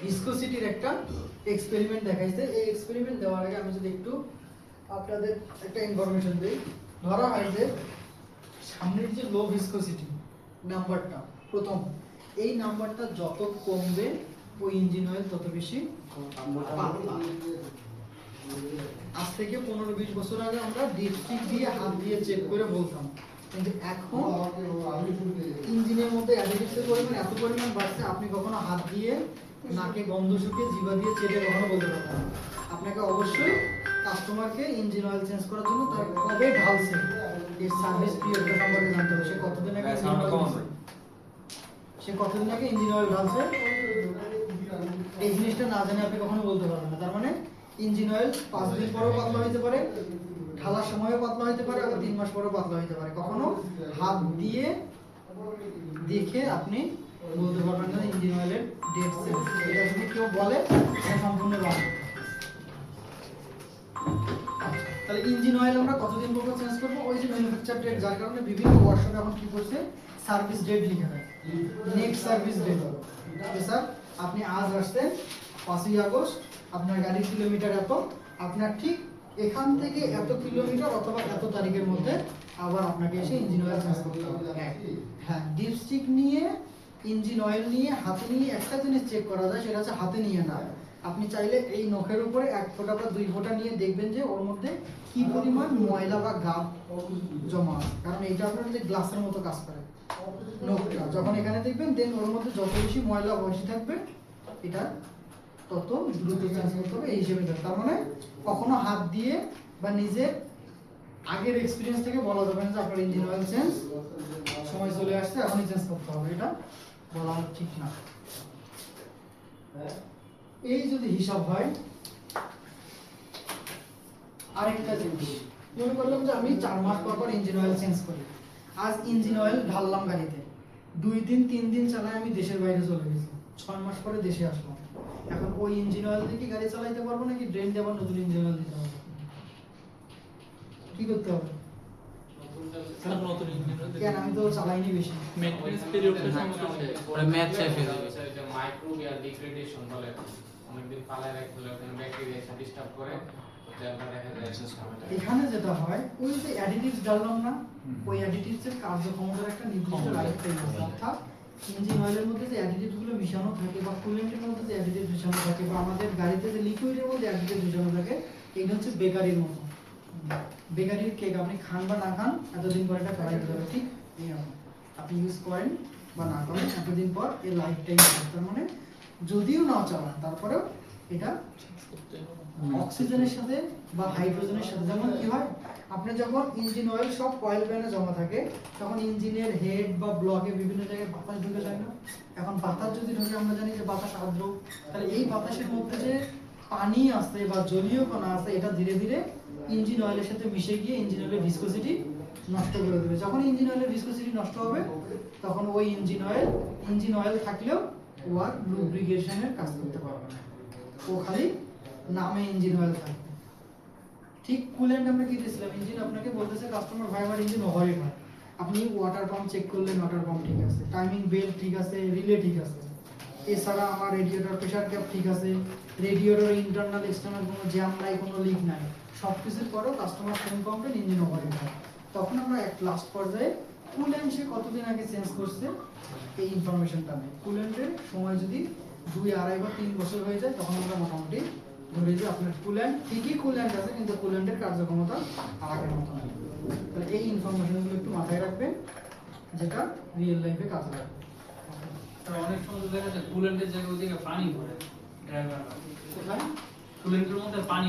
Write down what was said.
ভিসকোসিটির একটা এক্সপেরিমেন্ট দেখাইছে। এই এক্সপেরিমেন্ট দেওয়ার আগে আমি যদি একটু আপনাদের একটা ইনফরমেশন দিই। ধরা হয় যে সামনের যে লো ভিসকোসিটি নাম্বারটা প্রথম, এই নাম্বারটা যত কমবে ওই ইঞ্জিন অয়েল তত বেশি পাতলা। আজ থেকে 15-20 বছর আগে আমরা ডিপস্টিক দিয়ে হাত দিয়ে চেক করে বলতাম, কিন্তু এখন ইঞ্জিনের মধ্যে অ্যাডিটিভসের পরিমাণ এত পরিমাণ বাড়ছে আপনি কখনো হাত দিয়ে নাকে গন্ধ শুকে জিভা দিয়ে চেটে কখনো বলতে পারবেন না। আপনাকে অবশ্যই কাস্টমারকে ইঞ্জিন অয়েল চেঞ্জ করার জন্য তার কবে ঢালছে এর সার্ভিস পিরিয়ডটা সম্পর্কে জানতে হবে। সে কতদিন আগে ইঞ্জিন অয়েল ঢালছে এই জিনিসটা না জানে আপনি কখনো বলতে পারবেন না। তার মানে ইঞ্জিন অয়েল 5 দিন পরেও পাতলা হইতে পারে, ঢালার সময়ও পাতলা হইতে পারে, আবার 3 মাস পরেও পাতলা হইতে পারে। কখনো হাত দিয়ে দেখে আপনি বলতে পারবেন না ইঞ্জিন অয়েলের ডেট সেন্স। এটা যদি কেউ বলে এটা সম্পূর্ণ রং। তাহলে ইঞ্জিন অয়েল আমরা কতদিন পর চেঞ্জ করব? ওই যে ম্যানুফ্যাকচার ডেট, যার কারণে বিভিন্ন ওয়ার্কশপে এখন কি করছে সার্ভিস ডেট লিখে দেয়, নেক্সট সার্ভিস ডেট। স্যার আপনি আজ আসছেন 5ই আগস্ট, আপনার গাড়ির কিলোমিটার এত, আপনার ঠিক এখান থেকে এত কিলোমিটার অথবা এত তারিখের মধ্যে আবার আপনাকে এসে ইঞ্জিন অয়েল চেঞ্জ করতে হবে। হ্যাঁ, ডিপস্টিক নিয়ে ইঞ্জিন অয়েল নিয়ে হাতে নিয়ে একটা জিনিস চেক করা যায়, সেটা হচ্ছে হাতে নিয়ে না। আপনি চাইলে এই নখের উপরে 1 ফোঁটা বা 2 ফোঁটা নিয়ে দেখবেন যে ওর মধ্যে কি পরিমাণ ময়লা বা গাব জমা আছে, কারণ এইটা আপনার যে গ্লাসের মতো কাজ করে নখটা। যখন এখানে দেখবেন দেন ওর মধ্যে যত বেশি ময়লা বসে থাকবে এটা তত দ্রুত চেঞ্জ করতে হবে এই হিসেবে। তার মানে কখনো হাত দিয়ে বা নিজের আগের এক্সপিরিয়েন্স থেকে বলা যাবে না যে আপনার ইঞ্জিন অয়েল চেঞ্জ সময় চলে আসছে এখনই চেঞ্জ করতে হবে, এটা বলা ঠিক না। এই যদি হিসাব হয় আরেকটা জিনিস, মনে করলাম যে আমি 4 মাস পর পর ইঞ্জিন অয়েল চেঞ্জ করি। আজ ইঞ্জিন অয়েল ঢাললাম গাড়িতে, 2 দিন 3 দিন চালায় আমি দেশের বাইরে চলে গেছি, 6 মাস পরে দেশে আসলাম। এখন ওই ইঞ্জিন অয়েল দিয়ে কি গাড়ি চালাইতে পারবো নাকি ড্রেন দিয়ে আবার নতুন ইঞ্জিন অয়েল দিতে হবে? কি করতে হবে? কেন আমি তো চালাইনি বেশি। মেইনটেনেন্স পিরিয়ডটা সমস্যা ওটা ম্যাচ শেষ হয়ে যাবে। যে মাইক্রোবিয়াল ডিগ্রেডেশন বলে, অনেকদিন পালায় রাখলে ওখানে ব্যাকটেরিয়া এসে ডিস্টার্ব করে, যেটা দেখা যায় এখানে যেটা হয় ওই যে অ্যাডিটিভস ডাললাম না, ওই অ্যাডিটিভসের কার্যক্ষমতার একটা নির্দিষ্ট লাইফ টাইম আছে। অর্থাৎ ইঞ্জিন অয়েলের মধ্যে যে অ্যাডিটিভসগুলো মিশানো থাকে বা কুলেন্টের মধ্যে যে অ্যাডিটিভ মিশানো থাকে বা আমাদের গাড়িতে যে লিকুইডের মধ্যে অ্যাডিটিভ মিশানো থাকে, এটা হচ্ছে বেকারির মতো। বেকারির কেক আপনি খান বা না খান এতদিন পর এটা ফেলাই দিতে হবে, ঠিক এইরকম। আপনি ইউজ করেন বা না করেন এতদিন পর এর লাইফ টাইম। তার মানে যদিও না চালান তারপরেও এটা অক্সিজেনের সাথে বা হাইড্রোজেনের সাথে, যেমন কি হয় আপনি যখন ইঞ্জিন অয়েল সব কয়েল প্যানে জমা থাকে তখন ইঞ্জিনের হেড বা ব্লকে বিভিন্ন জায়গায় বাতাস ঢুকে যায় না। এখন বাতাস যদি ঢুকে, আমরা জানি যে বাতাস আর্দ্র, তাহলে এই বাতাসের মধ্যে যে পানি আছে বা জলীয় কণা আছে এটা ধীরে ধীরে ইঞ্জিন অয়েলের সাথে মিশে গিয়ে ইঞ্জিন অয়েলের ভিসকোসিটি নষ্ট করে দেবে। যখন ইঞ্জিন অয়েলের ভিসকোসিটি নষ্ট হবে তখন ওই ইঞ্জিন অয়েল থাকলেও ও আর লুব্রিকেশনের কাজ করতে পারবে না, ও খালি নামে ইঞ্জিন অয়েল থাকবে। ঠিক কুলেন্ট আমরা কি দিয়েছিলাম, ইঞ্জিন আপনাকে বলতেছে কাস্টমার ভাই আমার ইঞ্জিন ওভারহিট হয়, আপনি ওয়াটার পাম্প চেক করলেন ওয়াটার পাম্প ঠিক আছে, টাইমিং বেল্ট ঠিক আছে, রিলে ঠিক আছে, এছাড়া আমার রেডিয়েটর প্রেসার ক্যাপ ঠিক আছে, রেডিয়েটর ইন্টারনাল এক্সটার্নাল কোনো জ্যাম নাই, কোনো লিক নাই, সব কিছুর পরেও customer phone complain engine overheat হয়। তখন আমরা এক লাস্ট পর্যায়ে কুলেন্ট সে কতদিন আগে চেঞ্জ করছে এই ইনফরমেশনটা নেই। কুলেন্টের সময় যদি 2, 2.5 বা 3 বছর হয়ে যায় তখন আমরা মোটামুটি ধরে যে আপনার কুলেন্ট ঠিকই কুলেন্ট আছে কিন্তু কুলেন্টের কার্যক্ষমতা আগের মতো নেই। তাহলে এই ইনফরমেশনগুলো একটু মাথায় রাখবেন, যেটা রিয়েল লাইফে কাজে লাগবে। অনেক সময় দেখা যায় কুলেন্টের জায়গায় ওদিকে পানি ভরে ড্রাইভাররা, কোথায় কুলেন্টের মধ্যে পানি